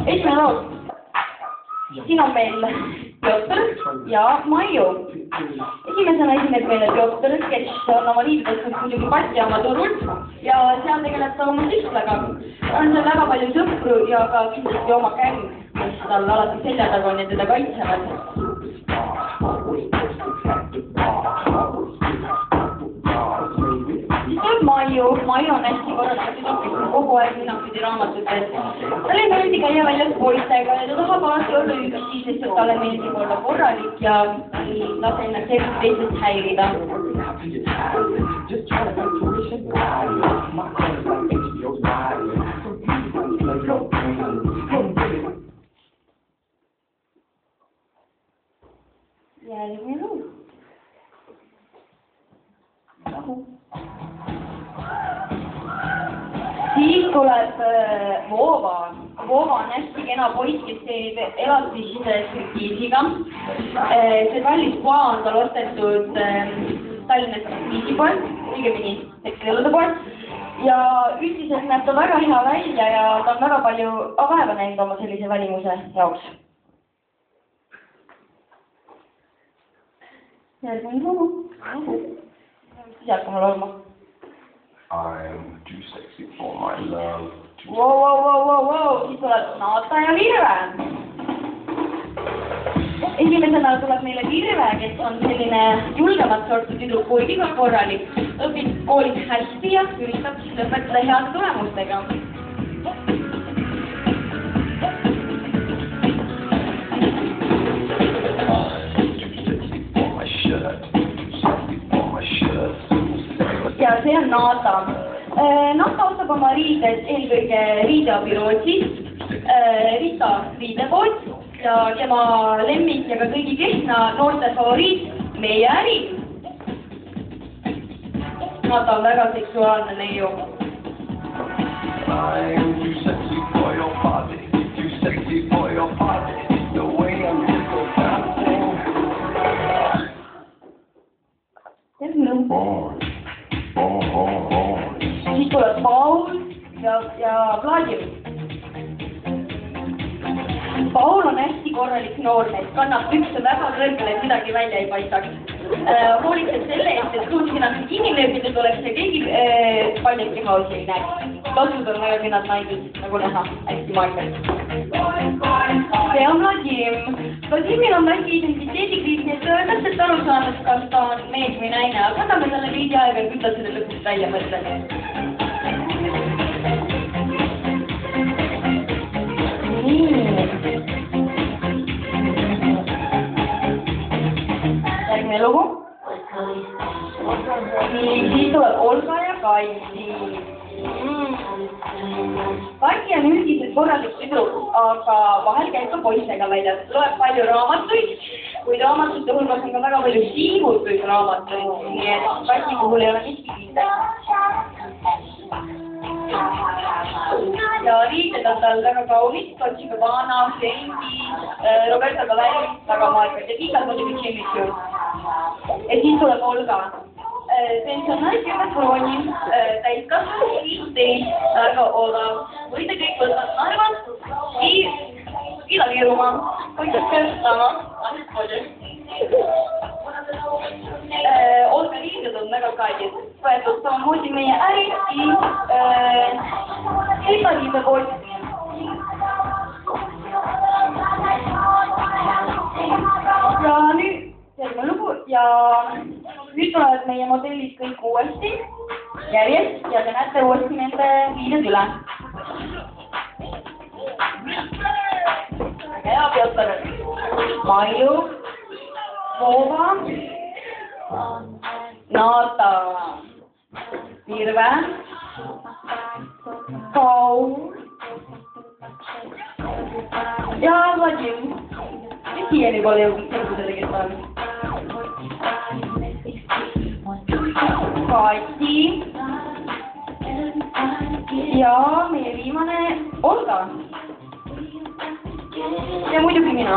Esimene laul. Siin on meil Pjotr ja Maiu. Esimesena esineb meile Pjotr, kes on oma liidudest muidugi Baltijaama turul ja seal tegeleb ta oma süstlaga. On seal väga palju sõpru ja ka kindlasti oma gäng, kes tal alati selja taga on ja teda kaitsevad. Maiu on hästi korralikult tüdruk, kes on kogu aeg ninapidi raamatutes. Talle ei meeldi käia väljas poistega ja ta tahab alati olla üksi, sest talle meeldib olla korralik ja ei lase ennast eriti teistest häirida. Järgmine lugu. Siis tuleb Voova. Voova on hästi kena poiss, kes teeb elatist striptiisiga. See kallis poa on tal ostetud Tallinnas striptiisi poolt, õigemini sekskeelude poolt. Ja üldiselt näeb ta väga hea välja ja ta on väga palju vaeva näinud oma sellise välimuse jaoks. Järgmine lugu. Siis hakkame laulma. I'm too sexy for my love. Wow, siis tuleb Naata ja Virve. Esimesena tuleb meile Virve, kes on selline julgemat sorti tüdruk, kuigi ka korralik. Õpib koolis hästi ja üritab siis lõpetada heade tulemustega. Ja see on Naata. Naata ostab oma riided eelkõige riideabi Rootsist, Rita riidepood ja tema lemmik ja ka kõigi Kehtna noorte favoriit meie äri. Naata on väga seksuaalne neiu. I'm too sexy for your body, too sexy for your body, the way I'm so dancing. Siis tuleb Paul ja Vladimir. Paul on hästi korralik noormees, kannab pükse väga kõrgele, et midagi välja ei paistaks. Hoolitseb selle eest, et kruusinaksid kinni lööbitud oleks ja keegi paljalt kehausi ei näeks. Tasud on väga kenad naised, nagu näha, hästi maailmas. See on Vladim. Vladimir on väike identiteedikriis, nii et täpselt aru saanud, kas ta on mees või naine, aga anname talle veidi aega, küll ta selle lõpuks välja mõtleb. Järgmine lugu. Siis tuleb Olga ja Kaisi. Kaisi on üldiselt korralik tüdruk, aga vahel käib ka poistega väljas. Loeb palju raamatuid, kuid raamatute hulgas on ka väga palju siivutuid raamatuid, nii et Kaisi puhul ei ole miski kindel. Ja riided on tal väga kaunid, Dolce & Gabbana, Fendi, Roberto Cavalli, väga maakad ja kindlalt muidugi Jimmy Choo. Ja siis tuleb Olga. Pensionär 10 krooni, täiskasvanud 15, väga odav. Võite kõik võtta Narvas, Ida-Virumaa, võite töötama, ainult kodus. Olga riided on väga kallid, võetud samamoodi meie äriski riide poolt. Ja nüüd järgmine lugu ja nüüd tulevad meie modellid kõik uuesti järjest ja te näete uuesti nende riided üle. Väga hea Pjotr, Maiu, Voova, Naata, Virve, Paul ja Vladim. Mis siiani pole jõudnud selgusele, kes on? Kati ja meie viimane Olga. Ja muidugi mina.